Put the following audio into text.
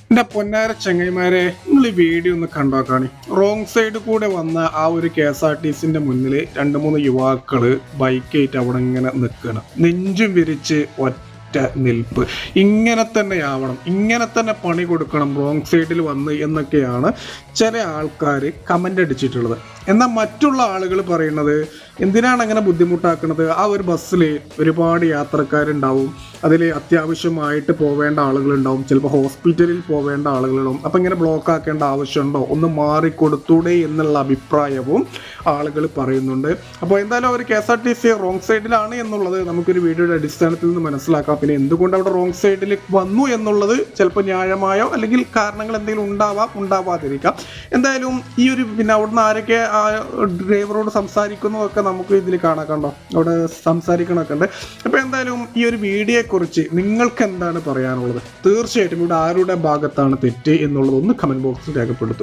എന്റെ പൊന്നാര ചങ്ങൈമാരെ, നിങ്ങൾ ഈ വീഡിയോ ഒന്ന് കണ്ടോക്കാണി. റോങ് സൈഡ് കൂടെ വന്ന ആ ഒരു KSRTCന്റെ മുന്നിൽ 2-3 യുവാക്കള് ബൈക്കായിട്ട് അവിടെ ഇങ്ങനെ നിൽക്കണം, നെഞ്ചും വിരിച്ച് ഒറ്റ നിൽപ്പ്. ഇങ്ങനെ തന്നെ ആവണം, ഇങ്ങനെ തന്നെ പണി കൊടുക്കണം റോങ് സൈഡിൽ വന്ന് എന്നൊക്കെയാണ് ചില ആൾക്കാർ കമൻ്റ് അടിച്ചിട്ടുള്ളത്. എന്നാൽ മറ്റുള്ള ആളുകൾ പറയുന്നത് എന്തിനാണ് അങ്ങനെ ബുദ്ധിമുട്ടാക്കുന്നത്? ആ ഒരു ബസ്സിൽ ഒരുപാട് യാത്രക്കാരുണ്ടാവും, അതിൽ അത്യാവശ്യമായിട്ട് പോവേണ്ട ആളുകളുണ്ടാവും, ചിലപ്പോൾ ഹോസ്പിറ്റലിൽ പോവേണ്ട ആളുകളുണ്ടാവും. അപ്പം ഇങ്ങനെ ബ്ലോക്ക് ആക്കേണ്ട ആവശ്യമുണ്ടോ? ഒന്ന് മാറിക്കൊടുത്തൂടെ എന്നുള്ള അഭിപ്രായവും ആളുകൾ പറയുന്നുണ്ട്. അപ്പോൾ എന്തായാലും അവർ KSRTC റോങ് സൈഡിലാണ് എന്നുള്ളത് നമുക്കൊരു വീഡിയോയുടെ അടിസ്ഥാനത്തിൽ നിന്ന് മനസ്സിലാക്കാം. പിന്നെ എന്തുകൊണ്ട് അവിടെ റോങ് സൈഡിൽ വന്നു എന്നുള്ളത് ചിലപ്പോൾ ന്യായമായോ അല്ലെങ്കിൽ കാരണങ്ങൾ എന്തെങ്കിലും ഉണ്ടാവാം, ഉണ്ടാവാതിരിക്കാം. എന്തായാലും ഈ ഒരു പിന്നെ അവിടുന്ന് ആരൊക്കെ ആ ഡ്രൈവറോട് സംസാരിക്കുന്നതൊക്കെ നമുക്ക് ഇതിൽ കാണാൻ കണ്ടോ, അവിടെ സംസാരിക്കണമൊക്കെ ഉണ്ട്. അപ്പോൾ എന്തായാലും ഈ ഒരു വീഡിയോയെക്കുറിച്ച് നിങ്ങൾക്ക് എന്താണ് പറയാനുള്ളത്? തീർച്ചയായിട്ടും ഇവിടെ ആരുടെ ഭാഗത്താണ് തെറ്റ് എന്നുള്ളത് ഒന്ന് കമൻറ്റ് ബോക്സിൽ രേഖപ്പെടുത്തും.